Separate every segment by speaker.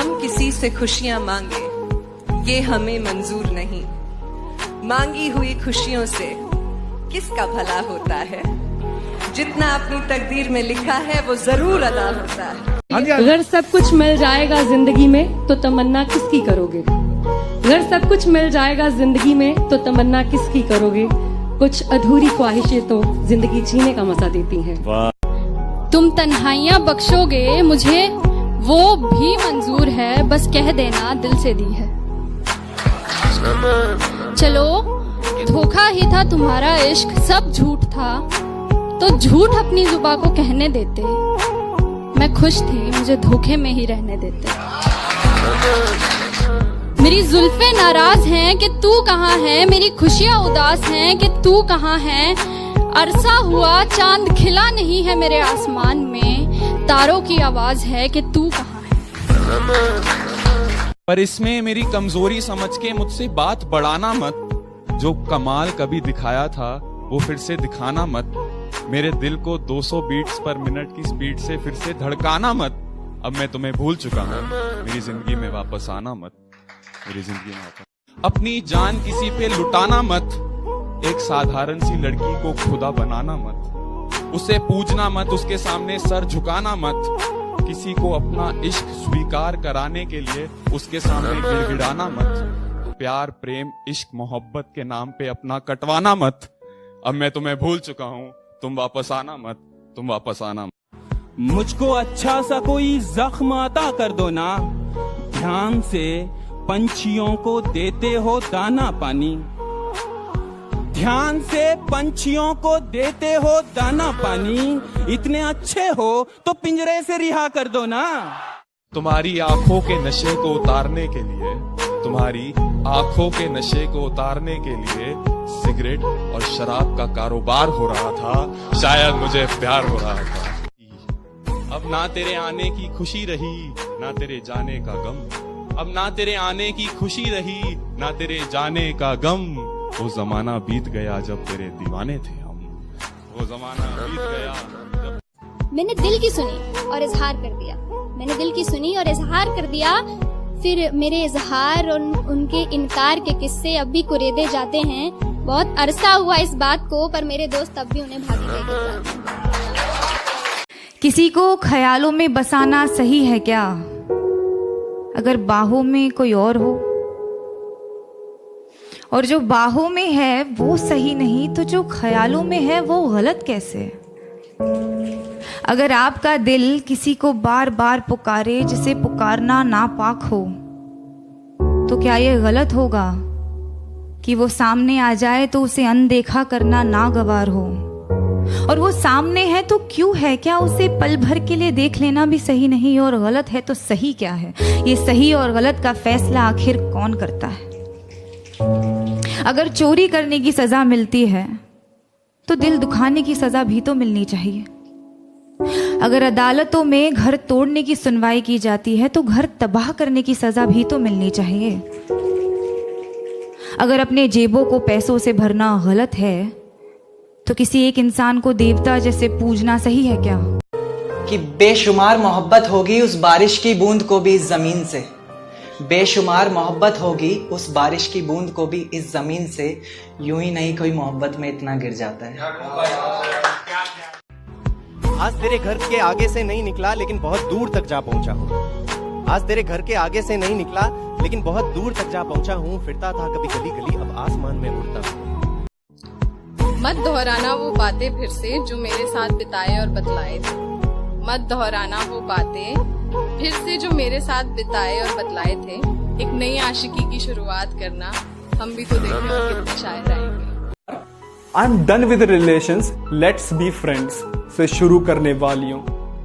Speaker 1: हम किसी से खुशियां मांगे ये हमें मंजूर नहीं। मांगी हुई खुशियों से किसका भला होता है। जितना अपनी तकदीर में लिखा है वो जरूर अदा होता है।
Speaker 2: अगर सब कुछ मिल जाएगा जिंदगी में तो तमन्ना किसकी करोगे। अगर सब कुछ मिल जाएगा जिंदगी में तो तमन्ना किसकी करोगे। कुछ अधूरी ख्वाहिशें तो जिंदगी जीने का मजा देती हैं।
Speaker 3: तुम तन्हाइयाँ बख्शोगे मुझे वो भी मंजूर है, बस कह देना दिल से दी है। चलो धोखा ही था तुम्हारा इश्क, सब झूठ था तो झूठ अपनी जुबान को कहने देते। मैं खुश थी मुझे धोखे में ही रहने देते। मेरी जुल्फे नाराज हैं कि तू कहाँ है, मेरी खुशियाँ उदास हैं कि तू कहाँ है। अरसा हुआ चांद खिला नहीं है मेरे आसमान में, तारों की आवाज है कि तू कहाँ है।
Speaker 4: पर इसमें मेरी कमजोरी समझ के मुझसे बात बढ़ाना मत। जो कमाल कभी दिखाया था वो फिर से दिखाना मत। मेरे दिल को 200 बीट्स पर मिनट की स्पीड से फिर से धड़काना मत। अब मैं तुम्हें भूल चुका हूँ, मेरी जिंदगी में वापस आना मत। मेरी जिंदगी में वापस अपनी जान किसी पे लुटाना मत। एक साधारण सी लड़की को खुदा बनाना मत। उसे पूजना मत, उसके सामने सर झुकाना मत। किसी को अपना इश्क स्वीकार कराने के लिए उसके सामने गिड़गिड़ाना मत। प्यार प्रेम इश्क मोहब्बत के नाम पे अपना कटवाना मत। अब मैं तुम्हें भूल चुका हूँ, तुम वापस आना मत, तुम वापस आना मत।
Speaker 5: मुझको अच्छा सा कोई जख्म अता कर दो ना। ध्यान से पंछियों को देते हो दाना पानी। ध्यान से पंछियों को देते हो दाना पानी। इतने अच्छे हो तो पिंजरे से रिहा कर दो ना।
Speaker 4: तुम्हारी आंखों के नशे को उतारने के लिए, तुम्हारी आंखों के नशे को उतारने के लिए सिगरेट और शराब का कारोबार हो रहा था। शायद मुझे प्यार हो रहा था। अब ना तेरे आने की खुशी रही ना तेरे जाने का गम। अब ना तेरे आने की खुशी रही ना तेरे जाने का गम। वो जमाना बीत गया जब तेरे दीवाने थे हम। वो जमाना बीत गया जब
Speaker 3: मैंने दिल की सुनी और इजहार कर दिया। मैंने दिल की सुनी और इजहार कर दिया। फिर मेरे इजहार और उनके इनकार के किस्से अब भी कुरेदे जाते हैं। बहुत अरसा हुआ इस बात को, पर मेरे दोस्त अब भी उन्हें भागी गए।
Speaker 6: किसी को ख्यालों में बसाना सही है क्या, अगर बाहों में कोई और हो। और जो बाहों में है वो सही नहीं तो जो ख्यालों में है वो गलत कैसे। अगर आपका दिल किसी को बार बार पुकारे जिसे पुकारना नापाक हो, तो क्या ये गलत होगा कि वो सामने आ जाए तो उसे अनदेखा करना नागवार हो। और वो सामने है तो क्यों है, क्या उसे पल भर के लिए देख लेना भी सही नहीं। और गलत है तो सही क्या है, ये सही और गलत का फैसला आखिर कौन करता है। अगर चोरी करने की सजा मिलती है तो दिल दुखाने की सजा भी तो मिलनी चाहिए। अगर अदालतों में घर तोड़ने की सुनवाई की जाती है तो घर तबाह करने की सजा भी तो मिलनी चाहिए। अगर अपने जेबों को पैसों से भरना गलत है तो किसी एक इंसान को देवता जैसे पूजना सही है क्या।
Speaker 7: कि बेशुमार मोहब्बत होगी उस बारिश की बूंद को भी इस जमीन से। बेशुमार मोहब्बत होगी उस बारिश की बूंद को भी इस जमीन से। यूं ही नहीं कोई मोहब्बत में इतना गिर जाता है।
Speaker 8: आज तेरे घर के आगे से नहीं निकला लेकिन बहुत दूर तक जा पहुंचा हूँ। आज तेरे घर के आगे से नहीं निकला लेकिन बहुत दूर तक जा पहुंचा हूँ। फिरता था कभी गली गली अब आसमान में उड़ता हूँ।
Speaker 9: मत दोहराना वो बातें फिर से जो मेरे साथ बिताए और बतलाए थे। मत दोहराना वो बातें फिर से जो मेरे साथ बिताए और बतलाए थे। एक नई आशिकी की शुरुआत करना, हम भी तो देखें और कितने शायर आएंगे।
Speaker 10: I am done with relations, let's be friends से शुरू करने वालियों।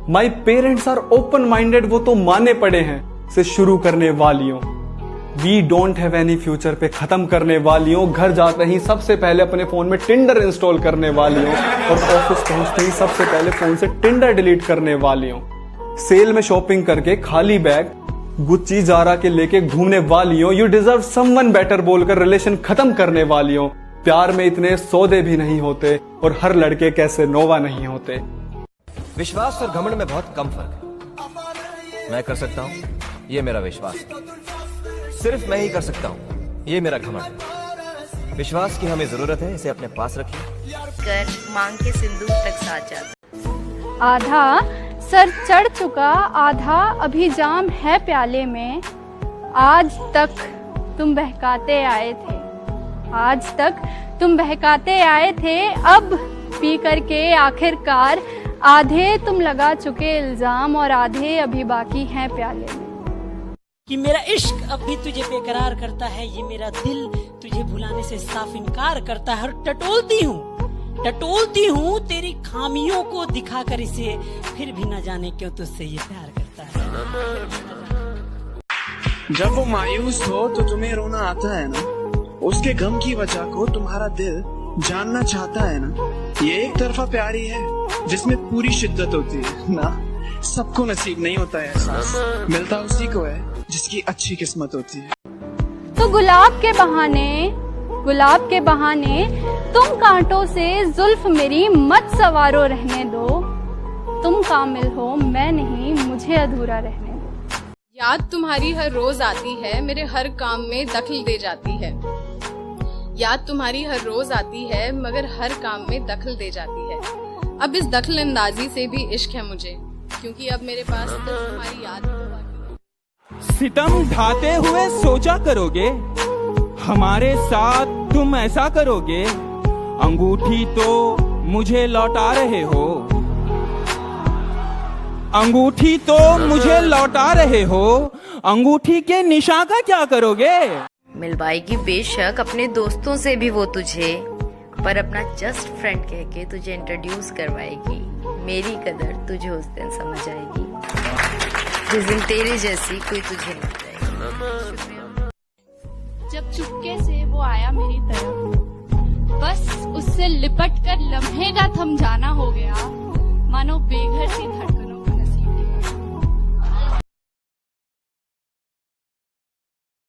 Speaker 10: My parents are open minded, वो तो माने पड़े हैं से शुरू करने वालियों। We don't have any future पे खत्म करने वालियों। घर जाते ही सबसे पहले अपने फोन में टिंडर इंस्टॉल करने वालियों और ऑफिस पहुंचते ही सबसे पहले फोन से टिंडर डिलीट करने वालियों। सेल में शॉपिंग करके खाली बैग गुच्ची जारा के लेके घूमने वालियों। यू डिजर्व समवन बेटर बोलकर रिलेशन खत्म करने वालियों। प्यार में इतने सौदे भी नहीं होते और हर लड़के कैसे नोवा नहीं होते।
Speaker 8: विश्वास और घमंड में बहुत कम फर्क है। मैं कर सकता हूँ,
Speaker 11: ये मेरा विश्वास है। सिर्फ मैं ही कर सकता हूँ, ये मेरा घमंड है। विश्वास की हमें जरूरत है, इसे अपने पास रखिए।
Speaker 12: कर मांग के सिंदूर तक साथ जाता।
Speaker 13: आधा सर चढ़ चुका, आधा अभी जाम है प्याले में। आज तक तुम बहकाते आए थे, आज तक तुम बहकाते आए थे। अब पी करके आखिरकार आधे तुम लगा चुके इल्जाम और आधे अभी बाकी हैं प्याले में।
Speaker 14: कि मेरा इश्क अब भी तुझे बेकरार करता है, ये मेरा दिल तुझे भुलाने से साफ इनकार करता है। और टटोलती हूँ तेरी खामियों को दिखाकर इसे, फिर भी न जाने क्यों तुझसे ये प्यार करता है।
Speaker 15: जब वो मायूस हो तो तुम्हें रोना आता है ना, उसके गम की वजह को तुम्हारा दिल जानना चाहता है ना। ये एक तरफा प्यार ही है जिसमें पूरी शिद्दत होती है ना। सबको नसीब नहीं होता है एहसास, मिलता उसी को है जिसकी अच्छी किस्मत होती है।
Speaker 13: तो गुलाब के बहाने तुम कांटों से जुल्फ मेरी मत सवारो रहने दो। तुम कामिल हो मैं नहीं, मुझे अधूरा रहने दो।
Speaker 9: याद तुम्हारी हर रोज आती है, मेरे हर काम में दखल दे जाती है। याद तुम्हारी हर रोज आती है, मगर हर काम में दखल दे जाती है। अब इस दखल अंदाजी से भी इश्क है मुझे, क्योंकि अब मेरे पास सिर्फ तुम्हारी याद है।
Speaker 5: सितम ढाते हुए सोचा करोगे, हमारे साथ तुम ऐसा करोगे। अंगूठी तो मुझे लौटा रहे हो, अंगूठी तो मुझे लौटा रहे हो। अंगूठी के निशान का क्या करोगे?
Speaker 12: मिलवाएगी बेशक अपने दोस्तों से भी वो तुझे, पर अपना जस्ट फ्रेंड कह के तुझे इंट्रोड्यूस करवाएगी। मेरी कदर तुझे उस दिन समझ आएगी, जिस दिन तेरे जैसी कोई तुझे नहीं पाएगी।
Speaker 13: जब चुपके से वो आया मेरी तरफ, बस उससे लिपट कर लम्हे का थम जाना हो गया। मानो बेघर सी